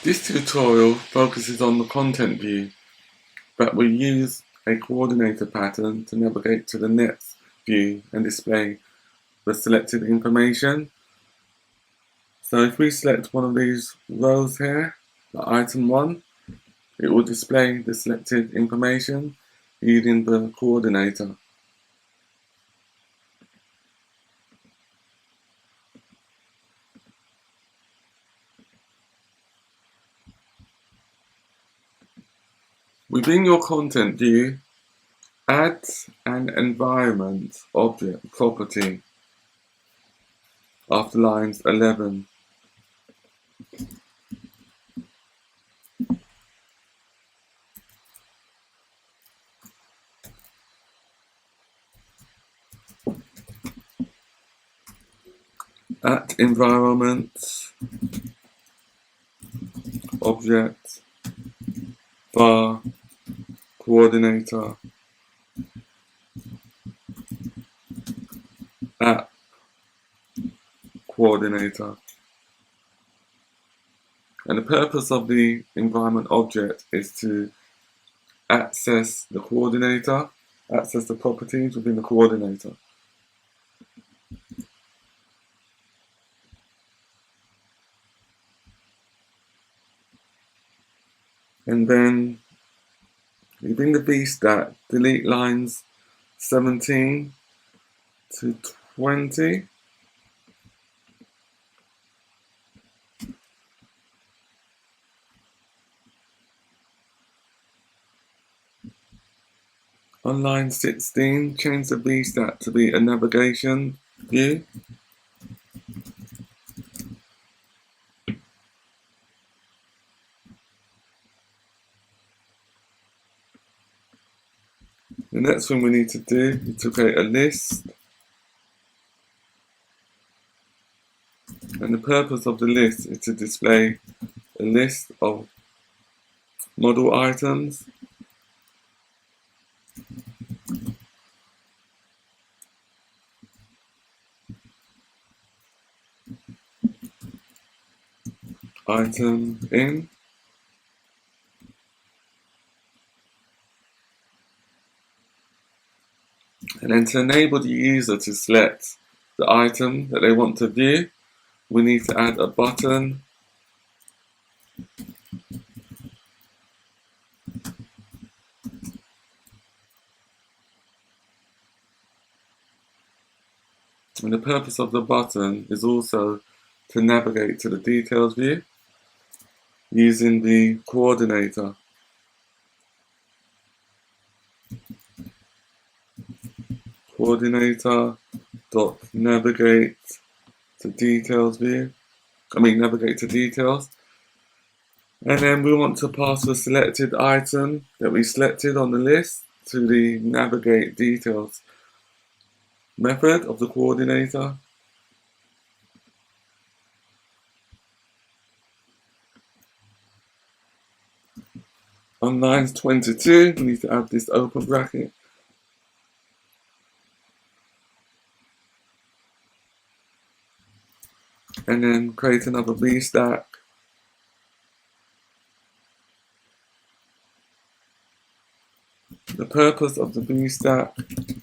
This tutorial focuses on the content view, but will use a coordinator pattern to navigate to the next view and display the selected information. So if we select one of these rows here, the item 1, it will display the selected information using the coordinator. Within your content view, add an environment object property after lines 11. At environment object var coordinator app coordinator. And the purpose of the environment object is to access the coordinator, access the properties within the coordinator. And then within the VStack, delete lines 17 to 20. On line 16, change the VStack to be a navigation view. The next thing we need to do is to create a list. And the purpose of the list is to display a list of model items. Item in. And then to enable the user to select the item that they want to view, we need to add a button and the purpose of the button is also to navigate to the details view using the coordinator. Coordinator dot navigate to details view. Navigate to details. And then we want to pass the selected item that we selected on the list to the navigate details method of the coordinator. On lines 22, we need to add this open bracket. And then create another VStack. The purpose of the VStack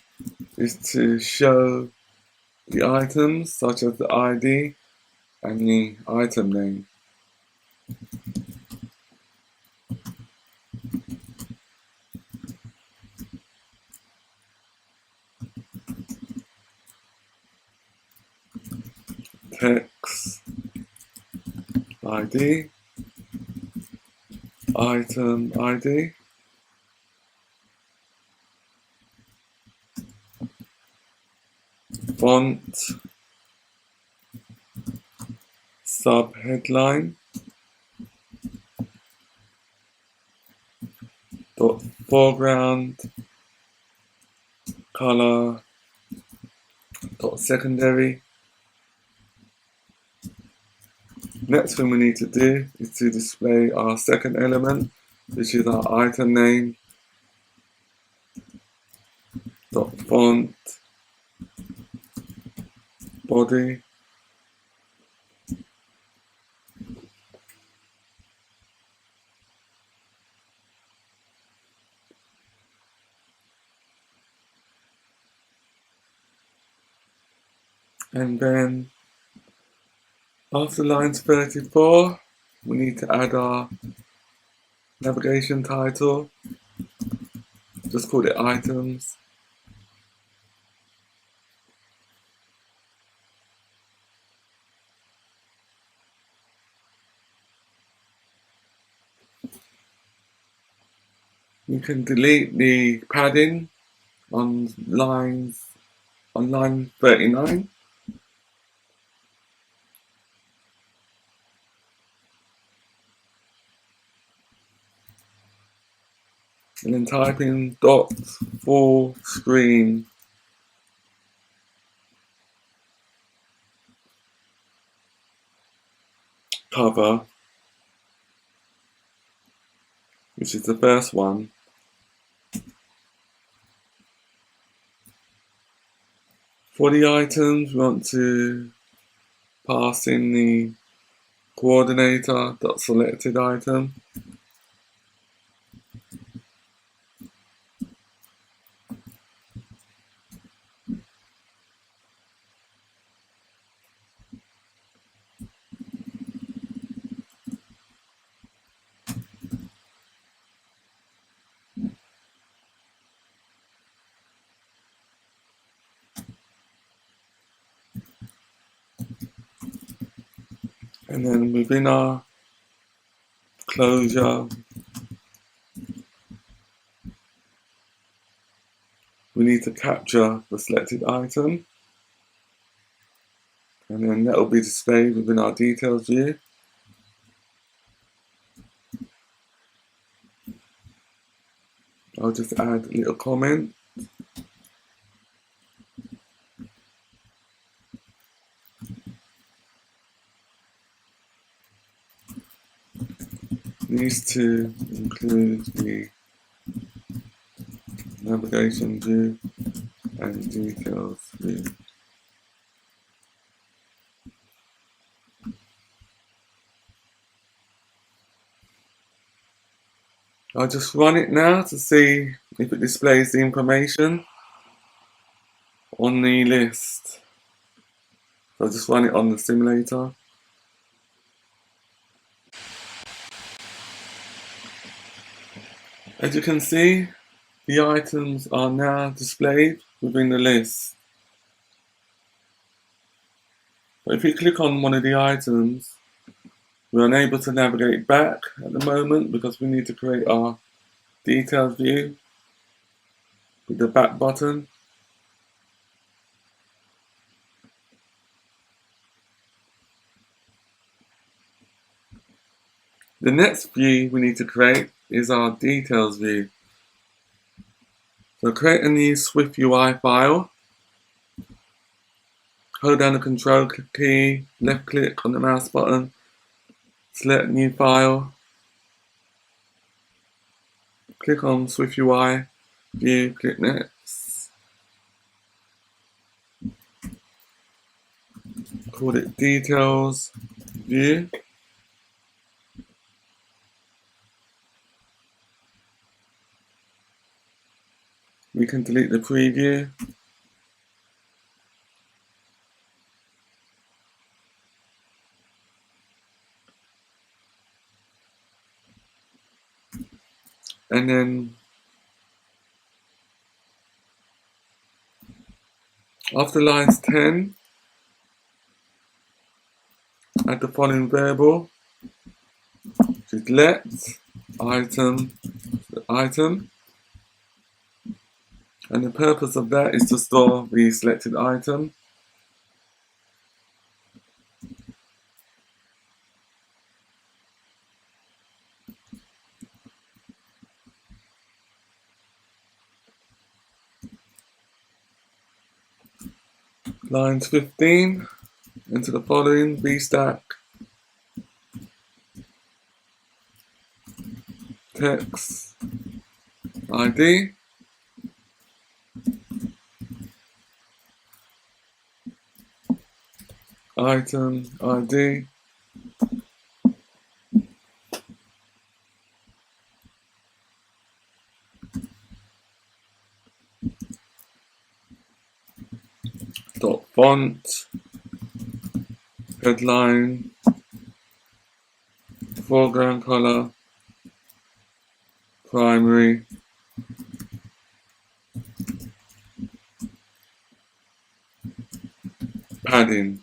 is to show the items such as the ID and the item name. Text ID, item ID, font, subheadline, dot foreground, color, dot secondary. Next thing we need to do is to display our second element, which is our item name, dot font, body, And then after line 34, we need to add our navigation title. Just call it items. You can delete the padding on line 39. And then type in dot full screen cover, which is the first one. For the items, we want to pass in the coordinator dot selected item. And then within our closure, we need to capture the selected item. And then that will be displayed within our details view. I'll just add a little comment. Needs to include the navigation view and details view. I'll just run it now to see if it displays the information on the list. So I'll just run it on the simulator. As you can see, the items are now displayed within the list. But if you click on one of the items, we're unable to navigate back at the moment because we need to create our details view with the back button. The next view we need to create is our details view. So create a new SwiftUI file. Hold down the control key, left click on the mouse button, select new file, click on SwiftUI view, click next. Call it details view. We can delete the preview. And then after lines 10, add the following variable, which is let item. And the purpose of that is to store the selected item. Lines 15, into the following, vstack, text, ID, item, ID, dot font, headline, foreground color, primary, padding.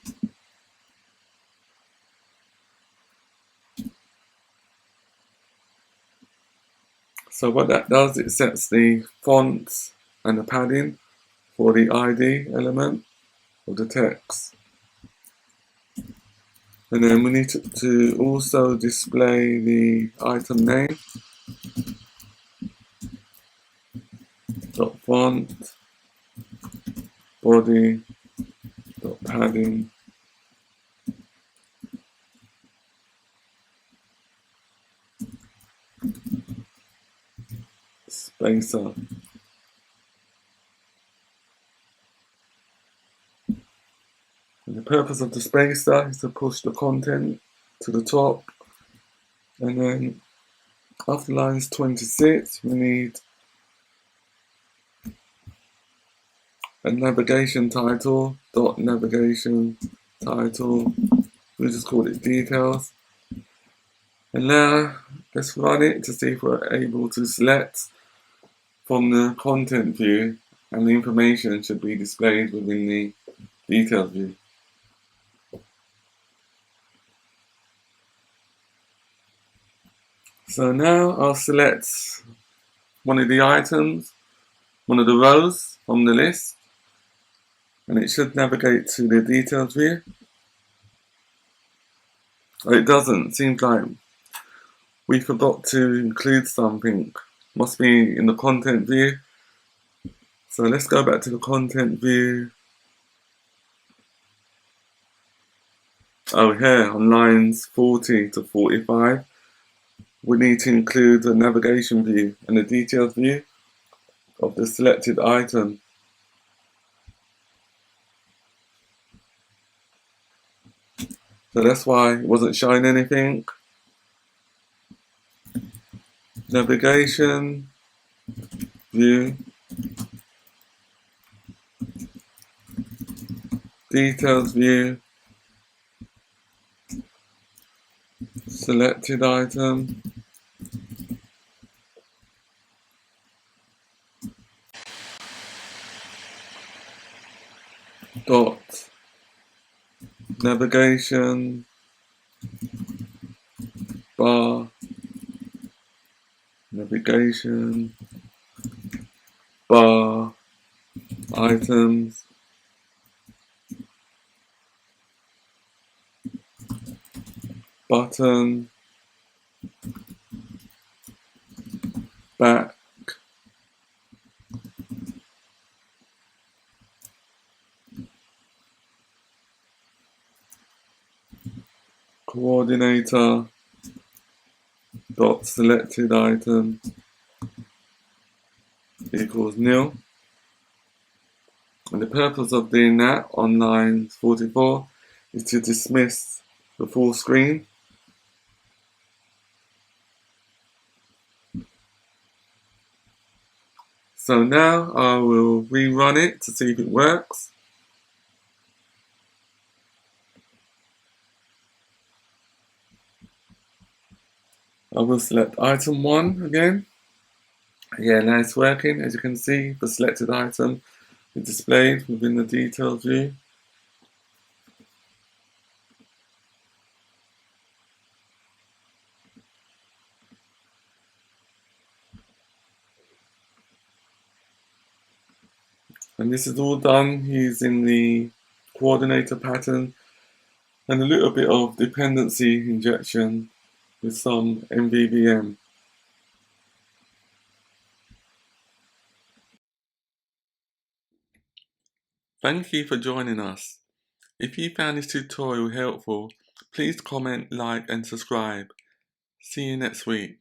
So what that does, it sets the fonts and the padding for the ID element of the text. And then we need to also display the item name. Dot font, body, dot padding, spacer. And the purpose of the spacer is to push the content to the top. And then after lines 26, we need a navigation title, dot navigation title. We just call it details. And now let's run it to see if we're able to select from the content view, and the information should be displayed within the details view. So now I'll select one of the items, one of the rows from the list, and it should navigate to the details view. Oh, it doesn't. Seems like we forgot to include something. Must be in the content view. So let's go back to the content view. Oh, here on lines 40 to 45, we need to include the navigation view and the details view of the selected item. So that's why it wasn't showing anything. Navigation view, details view, selected item, dot navigation bar, navigation bar, items, button, back, coordinator, dot selected item equals nil. And the purpose of doing that on line 44 is to dismiss the full screen. So now I will rerun it to see if it works. I will select item 1 again. Yeah, now it's working. As you can see, the selected item is displayed within the details view. And this is all done using the coordinator pattern and a little bit of dependency injection with some MVVM. Thank you for joining us. If you found this tutorial helpful, please comment, like and subscribe. See you next week.